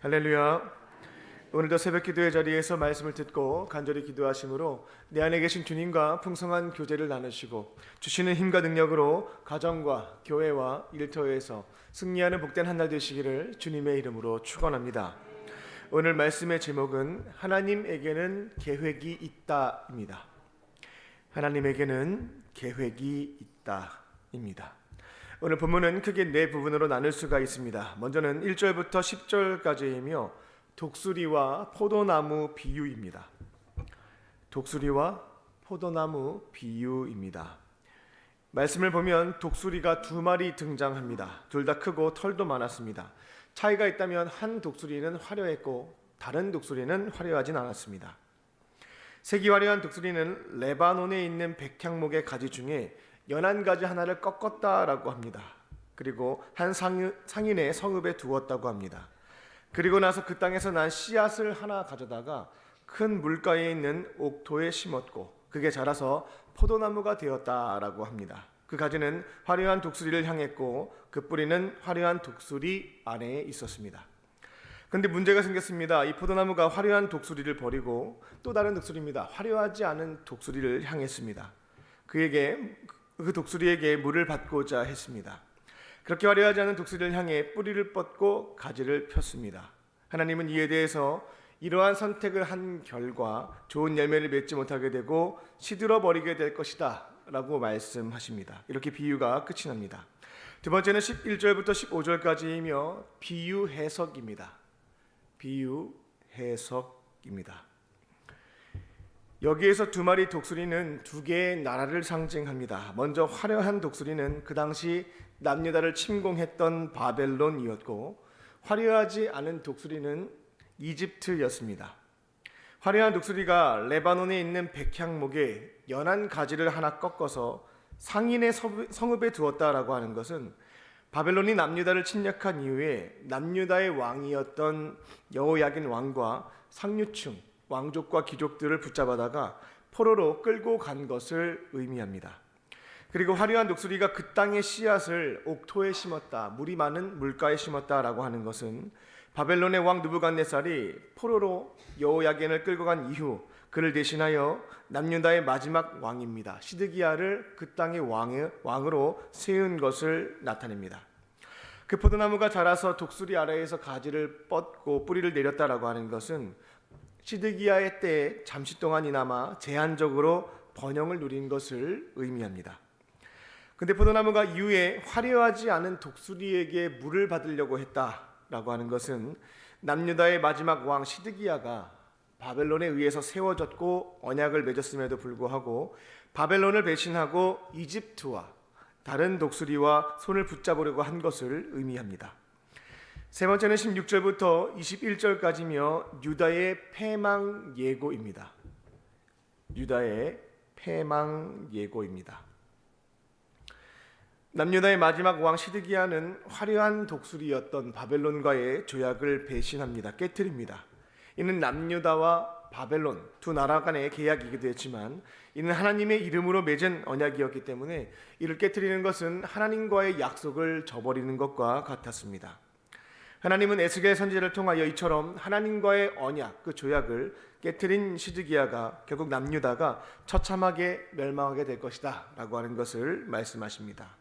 할렐루야. 오늘도 새벽 기도의 자리에서 말씀을 듣고 간절히 기도하심으로 내 안에 계신 주님과 풍성한 교제를 나누시고 주시는 힘과 능력으로 가정과 교회와 일터에서 승리하는 복된 한 날 되시기를 주님의 이름으로 축원합니다. 오늘 말씀의 제목은 하나님에게는 계획이 있다입니다. 하나님에게는 계획이 있다입니다. 오늘 본문은 크게 네 부분으로 나눌 수가 있습니다. 먼저는 1절부터 10절까지이며 독수리와 포도나무 비유입니다. 독수리와 포도나무 비유입니다. 말씀을 보면 독수리가 두 마리 등장합니다. 둘 다 크고 털도 많았습니다. 차이가 있다면 한 독수리는 화려했고 다른 독수리는 화려하진 않았습니다. 색이 화려한 독수리는 레바논에 있는 백향목의 가지 중에 연한 가지 하나를 꺾었다라고 합니다. 그리고 한 상인의 성읍에 두었다고 합니다. 그리고 나서 그 땅에서 난 씨앗을 하나 가져다가 큰 물가에 있는 옥토에 심었고 그게 자라서 포도나무가 되었다라고 합니다. 그 가지는 화려한 독수리를 향했고 그 뿌리는 화려한 독수리 안에 있었습니다. 그런데 문제가 생겼습니다. 이 포도나무가 화려한 독수리를 버리고 또 다른 독수리입니다. 화려하지 않은 독수리를 향했습니다. 그 독수리에게 물을 받고자 했습니다. 그렇게 화려하지 않은 독수리를 향해 뿌리를 뻗고 가지를 폈습니다. 하나님은 이에 대해서 이러한 선택을 한 결과 좋은 열매를 맺지 못하게 되고 시들어 버리게 될 것이다 라고 말씀하십니다. 이렇게 비유가 끝이 납니다. 두 번째는 11절부터 15절까지이며 비유 해석입니다. 비유 해석입니다. 여기에서 두 마리 독수리는 두 개의 나라를 상징합니다. 먼저 화려한 독수리는 그 당시 남유다를 침공했던 바벨론이었고 화려하지 않은 독수리는 이집트였습니다. 화려한 독수리가 레바논에 있는 백향목에 연한 가지를 하나 꺾어서 상인의 성읍에 두었다라고 하는 것은 바벨론이 남유다를 침략한 이후에 남유다의 왕이었던 여호야긴 왕과 상류층 왕족과 귀족들을 붙잡아다가 포로로 끌고 간 것을 의미합니다. 그리고 화려한 독수리가 그 땅의 씨앗을 옥토에 심었다, 물이 많은 물가에 심었다라고 하는 것은 바벨론의 왕 느부갓네살이 포로로 여호야긴을 끌고 간 이후 그를 대신하여 남유다의 마지막 왕입니다. 시드기야를 그 땅의 왕으로 세운 것을 나타냅니다. 그 포도나무가 자라서 독수리 아래에서 가지를 뻗고 뿌리를 내렸다라고 하는 것은 시드기야의 때에 잠시 동안이나마 제한적으로 번영을 누린 것을 의미합니다. 근데 포도나무가 이후에 화려하지 않은 독수리에게 물을 받으려고 했다라고 하는 것은 남유다의 마지막 왕 시드기야가 바벨론에 의해서 세워졌고 언약을 맺었음에도 불구하고 바벨론을 배신하고 이집트와 다른 독수리와 손을 붙잡으려고 한 것을 의미합니다. 세 번째는 16절부터 21절까지며 유다의 패망 예고입니다. 유다의 패망 예고입니다. 남유다의 마지막 왕 시드기야는 화려한 독수리였던 바벨론과의 조약을 배신합니다. 깨뜨립니다. 이는 남유다와 바벨론 두 나라 간의 계약이기도 했지만 이는 하나님의 이름으로 맺은 언약이었기 때문에 이를 깨뜨리는 것은 하나님과의 약속을 저버리는 것과 같았습니다. 하나님은 에스겔 선지자를 통하여 이처럼 하나님과의 언약, 그 조약을 깨뜨린 시드기야가 결국 남유다가 처참하게 멸망하게 될 것이다 라고 하는 것을 말씀하십니다.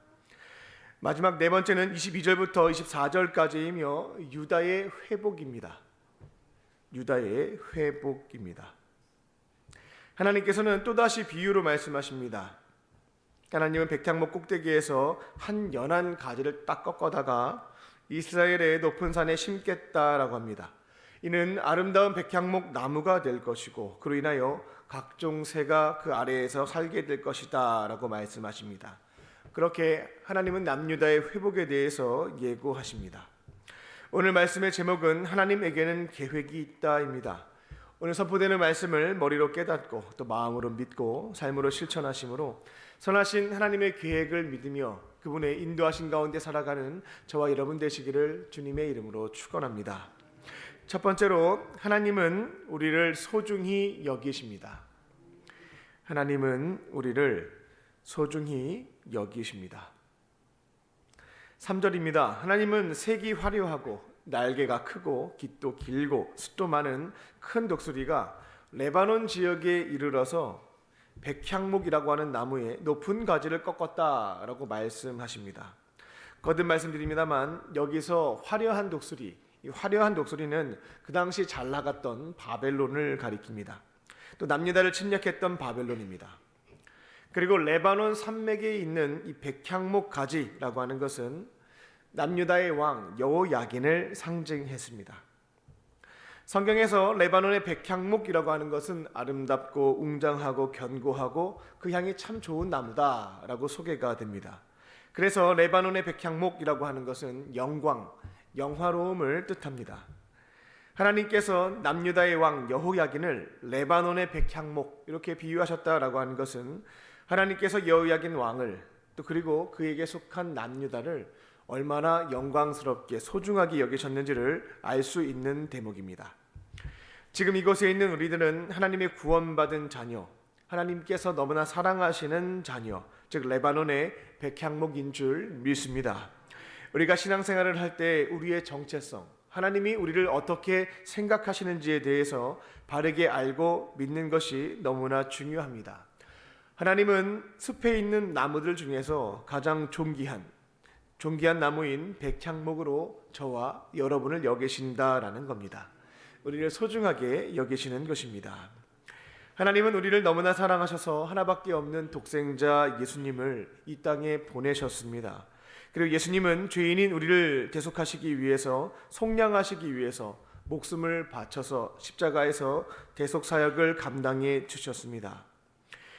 마지막 네 번째는 22절부터 24절까지이며 유다의 회복입니다. 유다의 회복입니다. 하나님께서는 또다시 비유로 말씀하십니다. 하나님은 백향목 꼭대기에서 한 연한 가지를 딱 꺾어다가 이스라엘의 높은 산에 심겠다라고 합니다. 이는 아름다운 백향목 나무가 될 것이고 그로 인하여 각종 새가 그 아래에서 살게 될 것이다 라고 말씀하십니다. 그렇게 하나님은 남유다의 회복에 대해서 예고하십니다. 오늘 말씀의 제목은 하나님에게는 계획이 있다입니다. 오늘 선포되는 말씀을 머리로 깨닫고 또 마음으로 믿고 삶으로 실천하심으로 선하신 하나님의 계획을 믿으며 그분의 인도하신 가운데 살아가는 저와 여러분 되시기를 주님의 이름으로 축원합니다. 첫 번째로 하나님은 우리를 소중히 여기십니다. 하나님은 우리를 소중히 여기십니다. 3절입니다. 하나님은 색이 화려하고 날개가 크고 깃도 길고 숫도 많은 큰 독수리가 레바논 지역에 이르러서 백향목이라고 하는 나무의 높은 가지를 꺾었다라고 말씀하십니다. 거듭 말씀드립니다만 여기서 화려한 독수리, 이 화려한 독수리는 그 당시 잘 나갔던 바벨론을 가리킵니다. 또 남유다를 침략했던 바벨론입니다. 그리고 레바논 산맥에 있는 이 백향목 가지라고 하는 것은 남유다의 왕 여호야긴을 상징했습니다. 성경에서 레바논의 백향목이라고 하는 것은 아름답고 웅장하고 견고하고 그 향이 참 좋은 나무다라고 소개가 됩니다. 그래서 레바논의 백향목이라고 하는 것은 영광, 영화로움을 뜻합니다. 하나님께서 남유다의 왕 여호야긴을 레바논의 백향목 이렇게 비유하셨다라고 하는 것은 하나님께서 여호야긴 왕을 또 그리고 그에게 속한 남유다를 얼마나 영광스럽게 소중하게 여기셨는지를 알 수 있는 대목입니다. 지금 이곳에 있는 우리들은 하나님의 구원받은 자녀, 하나님께서 너무나 사랑하시는 자녀, 즉 레바논의 백향목인 줄 믿습니다. 우리가 신앙생활을 할 때 우리의 정체성, 하나님이 우리를 어떻게 생각하시는지에 대해서 바르게 알고 믿는 것이 너무나 중요합니다. 하나님은 숲에 있는 나무들 중에서 가장 존귀한 나무인 백향목으로 저와 여러분을 여기신다라는 겁니다. 우리를 소중하게 여기시는 것입니다. 하나님은 우리를 너무나 사랑하셔서 하나밖에 없는 독생자 예수님을 이 땅에 보내셨습니다. 그리고 예수님은 죄인인 우리를 대속하시기 위해서, 속량하시기 위해서 목숨을 바쳐서 십자가에서 대속사역을 감당해 주셨습니다.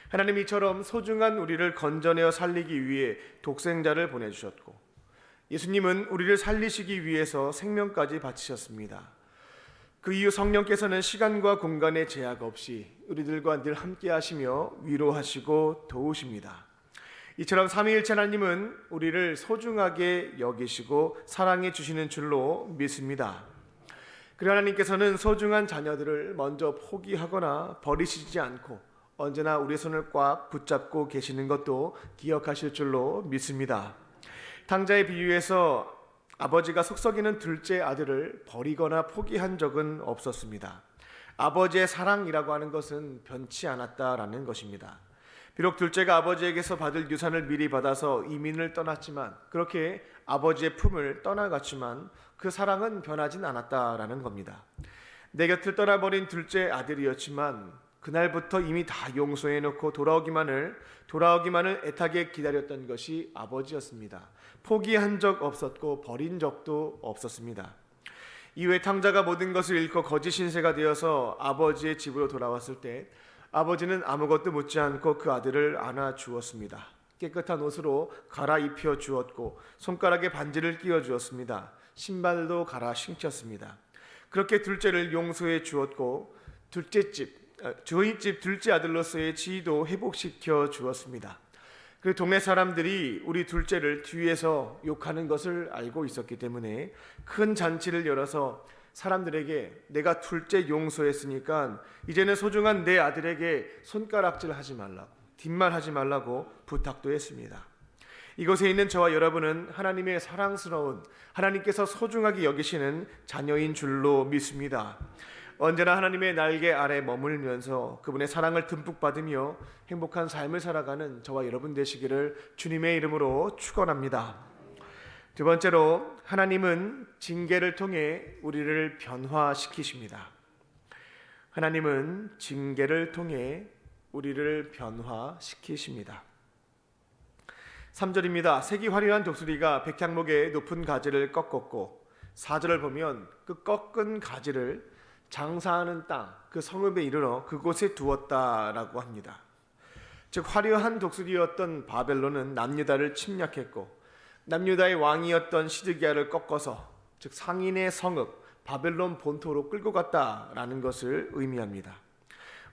하나님 이처럼 소중한 우리를 건져내어 살리기 위해 독생자를 보내주셨고, 예수님은 우리를 살리시기 위해서 생명까지 바치셨습니다. 그 이후 성령께서는 시간과 공간의 제약 없이 우리들과 늘 함께 하시며 위로하시고 도우십니다. 이처럼 삼위일체 하나님은 우리를 소중하게 여기시고 사랑해 주시는 줄로 믿습니다. 그리고 하나님께서는 소중한 자녀들을 먼저 포기하거나 버리시지 않고 언제나 우리의 손을 꽉 붙잡고 계시는 것도 기억하실 줄로 믿습니다. 탕자의 비유에서 아버지가 속썩이는 둘째 아들을 버리거나 포기한 적은 없었습니다. 아버지의 사랑이라고 하는 것은 변치 않았다라는 것입니다. 비록 둘째가 아버지에게서 받을 유산을 미리 받아서 이민을 떠났지만, 그렇게 아버지의 품을 떠나갔지만 그 사랑은 변하진 않았다라는 겁니다. 내 곁을 떠나버린 둘째 아들이었지만 그날부터 이미 다 용서해놓고 돌아오기만을 애타게 기다렸던 것이 아버지였습니다. 포기한 적 없었고 버린 적도 없었습니다. 이후에 탕자가 모든 것을 잃고 거짓 신세가 되어서 아버지의 집으로 돌아왔을 때 아버지는 아무것도 묻지 않고 그 아들을 안아 주었습니다. 깨끗한 옷으로 갈아입혀 주었고 손가락에 반지를 끼워 주었습니다. 신발도 갈아 신겼습니다. 그렇게 둘째를 용서해 주었고 저희 집 둘째 아들로서의 지위도 회복시켜 주었습니다. 그 동네 사람들이 우리 둘째를 뒤에서 욕하는 것을 알고 있었기 때문에 큰 잔치를 열어서 사람들에게 내가 둘째 용서했으니까 이제는 소중한 내 아들에게 손가락질 하지 말라고, 뒷말하지 말라고 부탁도 했습니다. 이곳에 있는 저와 여러분은 하나님의 사랑스러운, 하나님께서 소중하게 여기시는 자녀인 줄로 믿습니다. 언제나 하나님의 날개 아래 머물면서 그분의 사랑을 듬뿍 받으며 행복한 삶을 살아가는 저와 여러분 되시기를 주님의 이름으로 축원합니다. 두 번째로, 하나님은 징계를 통해 우리를 변화시키십니다. 하나님은 징계를 통해 우리를 변화시키십니다. 3절입니다. 색이 화려한 독수리가 백향목의 높은 가지를 꺾었고, 4절을 보면 그 꺾은 가지를 장사하는 땅, 그 성읍에 이르러 그곳에 두었다라고 합니다. 즉 화려한 독수리였던 바벨론은 남유다를 침략했고, 남유다의 왕이었던 시드기야를 꺾어서 즉 상인의 성읍 바벨론 본토로 끌고 갔다라는 것을 의미합니다.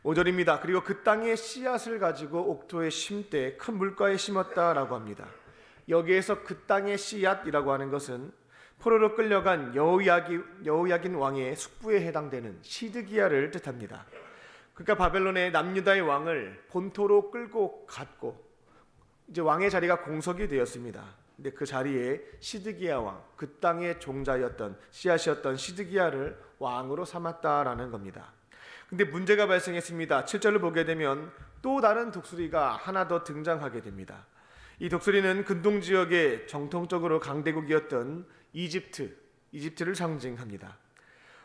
5절입니다. 그리고 그 땅의 씨앗을 가지고 옥토에 심되 큰 물가에 심었다라고 합니다. 여기에서 그 땅의 씨앗이라고 하는 것은 포로로 끌려간 여호야긴 왕의 숙부에 해당되는 시드기야를 뜻합니다. 그러니까 바벨론의 남유다의 왕을 본토로 끌고 갔고 이제 왕의 자리가 공석이 되었습니다. 근데 그 자리에 시드기야 왕, 그 땅의 종자였던 씨앗이었던 시드기야를 왕으로 삼았다라는 겁니다. 근데 문제가 발생했습니다. 7절을 보게 되면 또 다른 독수리가 하나 더 등장하게 됩니다. 이 독수리는 근동 지역의 정통적으로 강대국이었던 이집트를 상징합니다.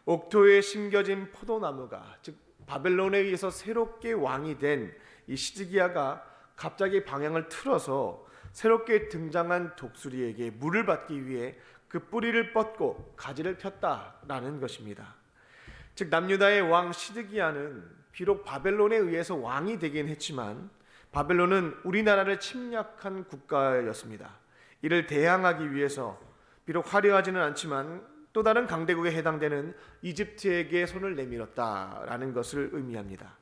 옥토에 심겨진 포도나무가, 즉 바벨론에 의해서 새롭게 왕이 된 이 시드기야가 갑자기 방향을 틀어서 새롭게 등장한 독수리에게 물을 받기 위해 그 뿌리를 뻗고 가지를 폈다라는 것입니다. 즉 남유다의 왕 시드기야는 비록 바벨론에 의해서 왕이 되긴 했지만 바벨론은 우리나라를 침략한 국가였습니다. 이를 대항하기 위해서 비록 화려하지는 않지만 또 다른 강대국에 해당되는 이집트에게 손을 내밀었다라는 것을 의미합니다.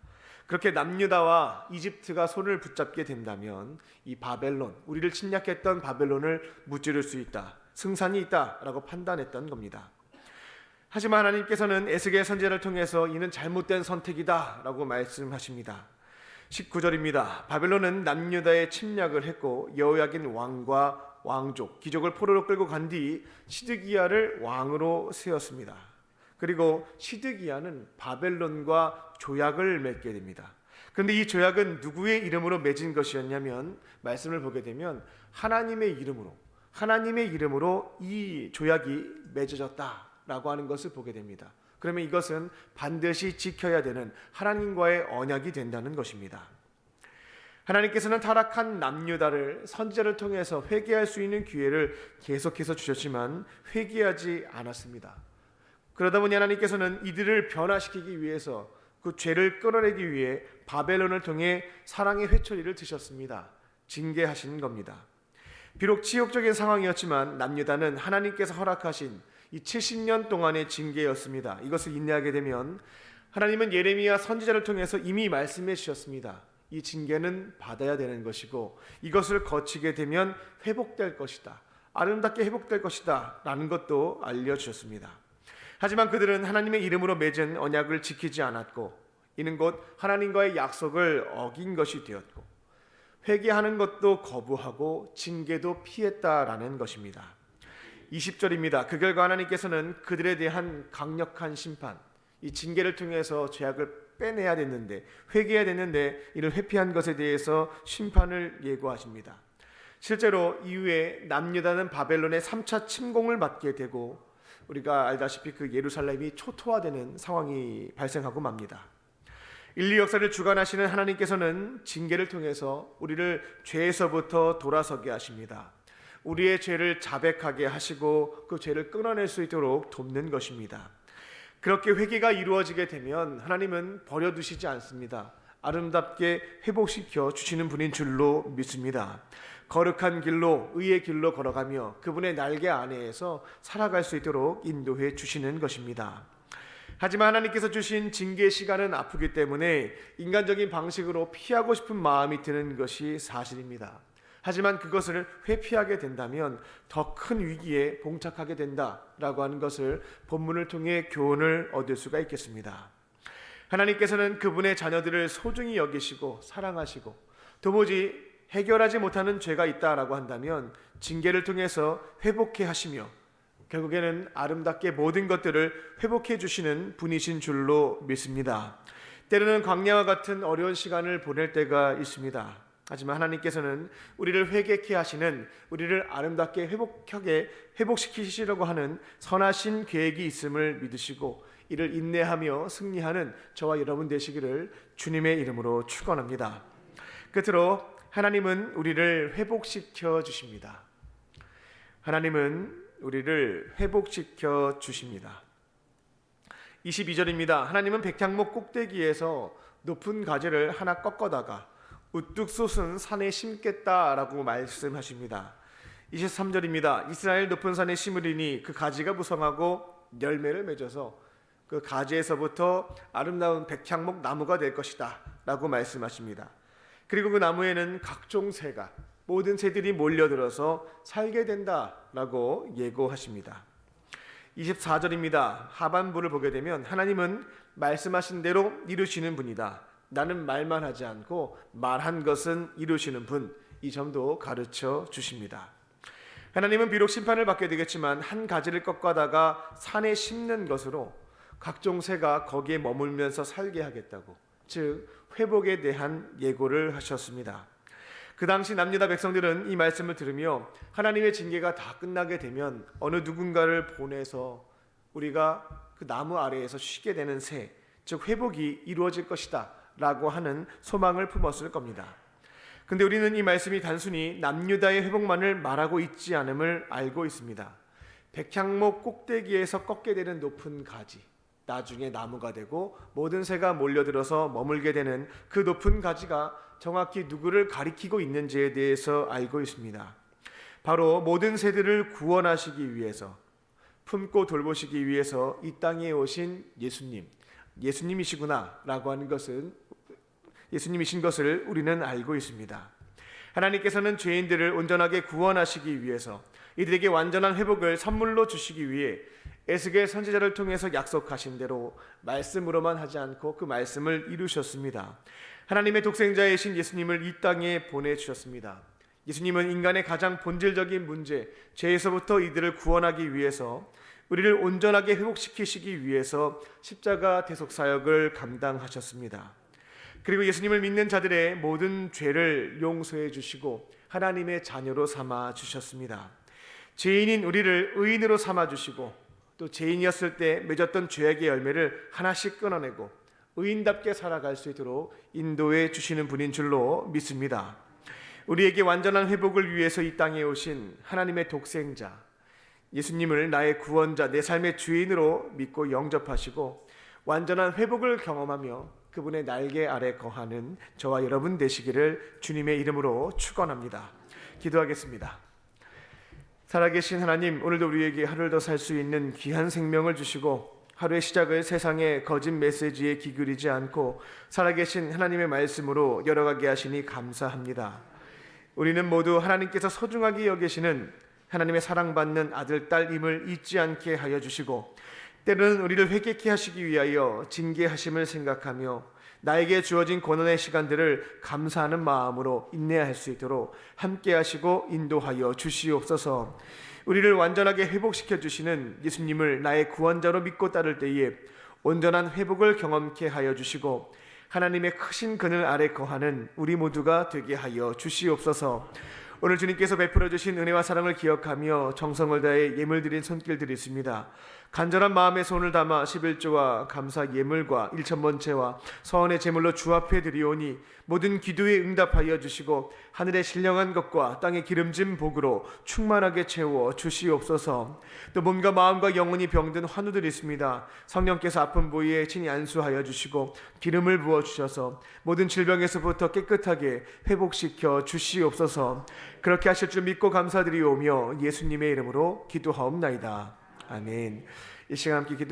그렇게 남유다와 이집트가 손을 붙잡게 된다면 이 바벨론, 우리를 침략했던 바벨론을 무찌를 수 있다, 승산이 있다라고 판단했던 겁니다. 하지만 하나님께서는 에스겔 선지자를 통해서 이는 잘못된 선택이다라고 말씀하십니다. 19절입니다. 바벨론은 남유다에 침략을 했고 여호야긴 왕과 왕족, 귀족을 포로로 끌고 간 뒤 시드기야를 왕으로 세웠습니다. 그리고 시드기야는 바벨론과 조약을 맺게 됩니다. 그런데 이 조약은 누구의 이름으로 맺은 것이었냐면 말씀을 보게 되면 하나님의 이름으로 이 조약이 맺어졌다라고 하는 것을 보게 됩니다. 그러면 이것은 반드시 지켜야 되는 하나님과의 언약이 된다는 것입니다. 하나님께서는 타락한 남유다를 선지자를 통해서 회개할 수 있는 기회를 계속해서 주셨지만 회개하지 않았습니다. 그러다 보니 하나님께서는 이들을 변화시키기 위해서 그 죄를 끌어내기 위해 바벨론을 통해 사랑의 회초리를 드셨습니다. 징계하신 겁니다. 비록 치욕적인 상황이었지만 남유다는 하나님께서 허락하신 이 70년 동안의 징계였습니다. 이것을 인내하게 되면 하나님은 예레미야 선지자를 통해서 이미 말씀해 주셨습니다. 이 징계는 받아야 되는 것이고 이것을 거치게 되면 회복될 것이다, 아름답게 회복될 것이다 라는 것도 알려주셨습니다. 하지만 그들은 하나님의 이름으로 맺은 언약을 지키지 않았고 이는 곧 하나님과의 약속을 어긴 것이 되었고 회개하는 것도 거부하고 징계도 피했다라는 것입니다. 20절입니다. 그 결과 하나님께서는 그들에 대한 강력한 심판, 이 징계를 통해서 죄악을 빼내야 됐는데, 회개해야 됐는데 이를 회피한 것에 대해서 심판을 예고하십니다. 실제로 이후에 남유다는 바벨론의 3차 침공을 받게 되고 우리가 알다시피 그 예루살렘이 초토화되는 상황이 발생하고 맙니다. 인류 역사를 주관하시는 하나님께서는 징계를 통해서 우리를 죄에서부터 돌아서게 하십니다. 우리의 죄를 자백하게 하시고 그 죄를 끊어낼 수 있도록 돕는 것입니다. 그렇게 회개가 이루어지게 되면 하나님은 버려두시지 않습니다. 아름답게 회복시켜 주시는 분인 줄로 믿습니다. 거룩한 길로, 의의 길로 걸어가며 그분의 날개 아래에서 살아갈 수 있도록 인도해 주시는 것입니다. 하지만 하나님께서 주신 징계 시간은 아프기 때문에 인간적인 방식으로 피하고 싶은 마음이 드는 것이 사실입니다. 하지만 그것을 회피하게 된다면 더 큰 위기에 봉착하게 된다라고 하는 것을 본문을 통해 교훈을 얻을 수가 있겠습니다. 하나님께서는 그분의 자녀들을 소중히 여기시고 사랑하시고 도무지 해결하지 못하는 죄가 있다라고 한다면 징계를 통해서 회복해 하시며 결국에는 아름답게 모든 것들을 회복해 주시는 분이신 줄로 믿습니다. 때로는 광야와 같은 어려운 시간을 보낼 때가 있습니다. 하지만 하나님께서는 우리를 회개케 하시는, 우리를 아름답게 회복시키시려고 하는 선하신 계획이 있음을 믿으시고 이를 인내하며 승리하는 저와 여러분 되시기를 주님의 이름으로 축원합니다. 끝으로 하나님은 우리를 회복시켜 주십니다. 하나님은 우리를 회복시켜 주십니다. 22절입니다. 하나님은 백향목 꼭대기에서 높은 가지를 하나 꺾어다가 우뚝 솟은 산에 심겠다라고 말씀하십니다. 23절입니다. 이스라엘 높은 산에 심으리니 그 가지가 무성하고 열매를 맺어서 그 가지에서부터 아름다운 백향목 나무가 될 것이다 라고 말씀하십니다. 그리고 그 나무에는 각종 새가, 모든 새들이 몰려들어서 살게 된다라고 예고하십니다. 24절입니다. 하반부를 보게 되면 하나님은 말씀하신 대로 이루시는 분이다. 나는 말만 하지 않고 말한 것은 이루시는 분, 이 점도 가르쳐 주십니다. 하나님은 비록 심판을 받게 되겠지만 한 가지를 꺾어다가 산에 심는 것으로 각종 새가 거기에 머물면서 살게 하겠다고, 즉 회복에 대한 예고를 하셨습니다. 그 당시 남유다 백성들은 이 말씀을 들으며 하나님의 징계가 다 끝나게 되면 어느 누군가를 보내서 우리가 그 나무 아래에서 쉬게 되는 새, 즉 회복이 이루어질 것이다 라고 하는 소망을 품었을 겁니다. 근데 우리는 이 말씀이 단순히 남유다의 회복만을 말하고 있지 않음을 알고 있습니다. 백향목 꼭대기에서 꺾게 되는 높은 가지, 나중에 나무가 되고 모든 새가 몰려들어서 머물게 되는 그 높은 가지가 정확히 누구를 가리키고 있는지에 대해서 알고 있습니다. 바로 모든 새들을 구원하시기 위해서, 품고 돌보시기 위해서 이 땅에 오신 예수님이시구나 라고 하는 것은, 예수님이신 것을 우리는 알고 있습니다. 하나님께서는 죄인들을 온전하게 구원하시기 위해서, 이들에게 완전한 회복을 선물로 주시기 위해 에스겔 선지자를 통해서 약속하신 대로 말씀으로만 하지 않고 그 말씀을 이루셨습니다. 하나님의 독생자이신 예수님을 이 땅에 보내주셨습니다. 예수님은 인간의 가장 본질적인 문제, 죄에서부터 이들을 구원하기 위해서, 우리를 온전하게 회복시키시기 위해서 십자가 대속 사역을 감당하셨습니다. 그리고 예수님을 믿는 자들의 모든 죄를 용서해 주시고 하나님의 자녀로 삼아 주셨습니다. 죄인인 우리를 의인으로 삼아 주시고, 또 죄인이었을 때 맺었던 죄악의 열매를 하나씩 끊어내고 의인답게 살아갈 수 있도록 인도해 주시는 분인 줄로 믿습니다. 우리에게 완전한 회복을 위해서 이 땅에 오신 하나님의 독생자 예수님을 나의 구원자, 내 삶의 주인으로 믿고 영접하시고 완전한 회복을 경험하며 그분의 날개 아래 거하는 저와 여러분 되시기를 주님의 이름으로 축원합니다. 기도하겠습니다. 살아계신 하나님, 오늘도 우리에게 하루를 더 살 수 있는 귀한 생명을 주시고 하루의 시작을 세상의 거짓 메시지에 기울이지 않고 살아계신 하나님의 말씀으로 열어가게 하시니 감사합니다. 우리는 모두 하나님께서 소중하게 여기시는 하나님의 사랑받는 아들, 딸임을 잊지 않게 하여 주시고, 때로는 우리를 회개케 하시기 위하여 징계하심을 생각하며 나에게 주어진 고난의 시간들을 감사하는 마음으로 인내할 수 있도록 함께 하시고 인도하여 주시옵소서. 우리를 완전하게 회복시켜 주시는 예수님을 나의 구원자로 믿고 따를 때에 온전한 회복을 경험케 하여 주시고 하나님의 크신 그늘 아래 거하는 우리 모두가 되게 하여 주시옵소서. 오늘 주님께서 베풀어 주신 은혜와 사랑을 기억하며 정성을 다해 예물 드린 손길들이 있습니다. 간절한 마음의 손을 담아 11조와 감사 예물과 일천번제와 서원의 제물로 주 앞에 드리오니 모든 기도에 응답하여 주시고 하늘의 신령한 것과 땅의 기름진 복으로 충만하게 채워 주시옵소서. 또 몸과 마음과 영혼이 병든 환우들이 있습니다. 성령께서 아픈 부위에 친히 안수하여 주시고 기름을 부어 주셔서 모든 질병에서부터 깨끗하게 회복시켜 주시옵소서. 그렇게 하실 줄 믿고 감사드리오며 예수님의 이름으로 기도하옵나이다. 아멘. 이 시간 함께 기도